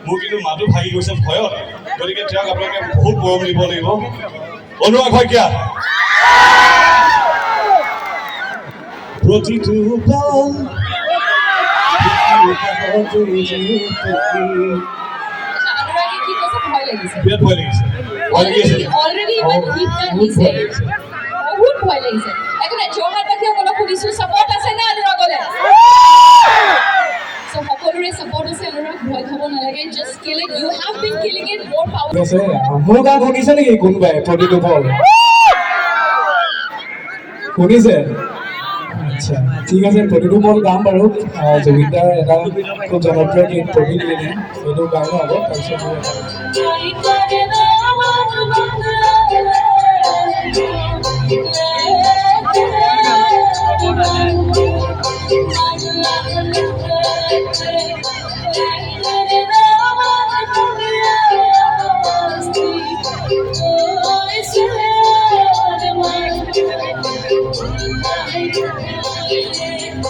মোৰ কিন্তু মাতো ভাগি গৈছে ভয়ত, গতিকে তেওঁক আপোনালোকে বহুত মৰম দিব লাগিব। অনুৰাগ শইকীয়া প্ৰতিটো পল বিৰাট ভয় লাগিছে অলৰেডি ইমান হিট গান দিছে বহুত ভয় লাগিছে একো নাই যোৰহাটবাসীসকলক সুধিছোঁ ছাপৰ্ট আছে নে অনুৰাগলৈ So সকলোৰে ছাপৰ্ট আছে অনুৰাগ ভয় খাব নালাগে just kill it you have been killing it more power আছে মোৰ গান শুনিছে নেকি কোনোবাই প্ৰতিটো পল শুনিছে আচ্ছা ঠিক আছে প্ৰতিটো পল গাম বাৰু জুবিন দাৰ এটা খুব জনপ্ৰিয় গীত প্ৰতিটো দিনে সেইটো গাই লওঁ আগত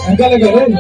enggak legarin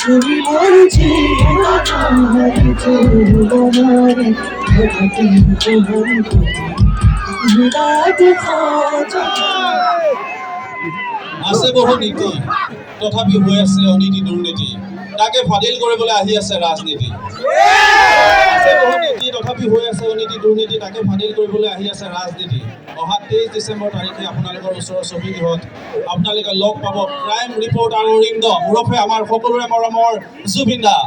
তুমি মোর জীবন তোমারে ঘটে জীবন রাত খাজা আছে বহু নীতি তথাপি হৈ আছে অনীতি দুৰ্নীতি তাকে ফাদিল কৰিবলৈ আহি আছে ৰাজনীতি আছে বহু নীতি তথাপি হৈ আছে অনীতি দুৰ্নীতি তাকে ফাদিল কৰিবলৈ আহি আছে ৰাজনীতি অহা 23 ডিচেম্বৰ তাৰিখে আপোনালোকৰ ওচৰৰ ছবিগৃহত আপোনালোকে লগ পাব ক্ৰাইম ৰিপৰ্টাৰ অৰিন্দম ওৰফে আমাৰ সকলোৰে মৰমৰ জুবিন দা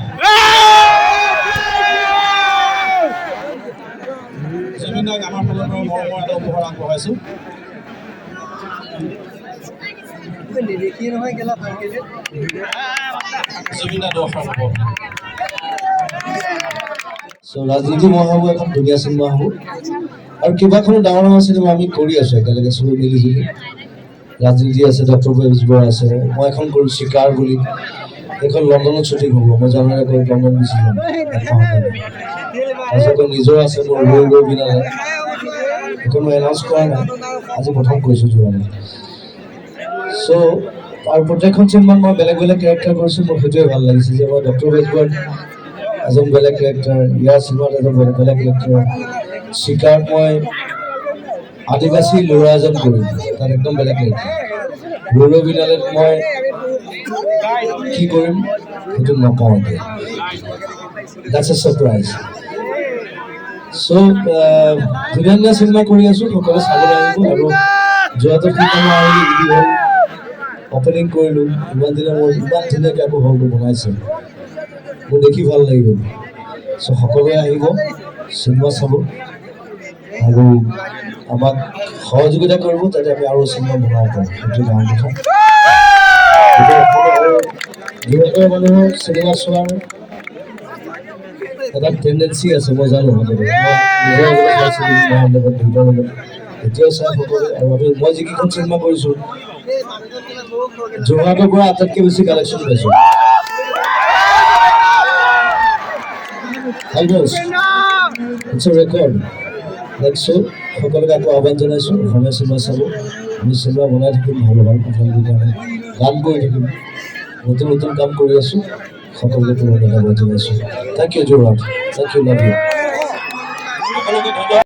জুবিন দাক আমাৰ ফালৰ পৰা মৰমৰ এটা উপহাৰ আগবঢ়াইছোঁ ৰাজনীতি মই ভাবোঁ এখন ধুনীয়া চিনেমা হ'ব আৰু কেইবাখনো ডাঙৰ ডাঙৰ চিনেমা আমি কৰি আছোঁ একেলগে চবে মিলিজুলি ৰাজনীতি আছে ডক্টৰ বেজবৰ আছে মই এখন কৰোঁ চিকাৰ বুলি এইখন লণ্ডনত শ্বুটিং হ'ব মই জানুৱাৰী গৈ লণ্ডন গুচি যাম তাৰপিছত নিজৰ আছে মোৰ ৰৈ বিনালে এইখন মই এনাউন্স কৰা নাই আজি প্ৰথম কৰিছোঁ যোৱানে চ' আৰু প্ৰত্যেকখন চিনেমাত মই বেলেগ বেলেগ কেৰেক্টাৰ কৰিছোঁ মোৰ সেইটোৱে ভাল লাগিছে যে মই ডক্টৰ বেজবৰ এজন বেলেগ কেৰেক্টাৰ ইয়াৰ চিনেমাত এজন বেলেগ কেৰেক্টাৰ চিকাৰত মই আদিবাসী ল'ৰা এজন কৰিম তাত একদম বেলেগ কেৰেক্টাৰ ৰৈ বিনালেত মই কি কৰিম সেইটো নকওঁ এতিয়া দ্যাটছ এ ছাৰপ্ৰাইজ চ' ধুনীয়া ধুনীয়া চিনেমা কৰি আছোঁ সকলোৱে চাবলৈ আহিব আৰু যোৱাটো ফিল্ম আহিলে কি হ'ল অপেনিং কৰিলোঁ ইমান দিনে মই ইমান ধুনীয়াকৈ আকৌ হলটো বনাইছে মোৰ দেখি ভাল লাগিব চ' সকলোৱে আহিব চিনেমা চাব আৰু আমাক সহযোগিতা কৰিব যাতে আমি আৰু চিনেমা বনাব পাৰোঁ সেইটো ডাঙৰ কথা যিহেতু মানুহৰ চিনেমা চোৱাৰ এটা টেণ্ডেঞ্চি আছে মই জানো এতিয়াও চাই সকলোৱে আৰু মই যিকেইখন চিনেমা কৰিছোঁ যোৰহাটৰ পৰা আটাইতকৈ বেছি কালেকশ্যন পাইছোঁ it's a record next show' সকলোকে আকৌ আহ্বান জনাইছোঁ অসমীয়া চিনেমা চাব আমি চিনেমা বনাই থাকিম ভাল ভাল আপোনালোকৰ কাৰণে কাম কৰি থাকিম নতুন নতুন কাম কৰি আছোঁ সকলোকে পুনৰ ধন্যবাদ জনাইছোঁ thank you Jorhat thank you love you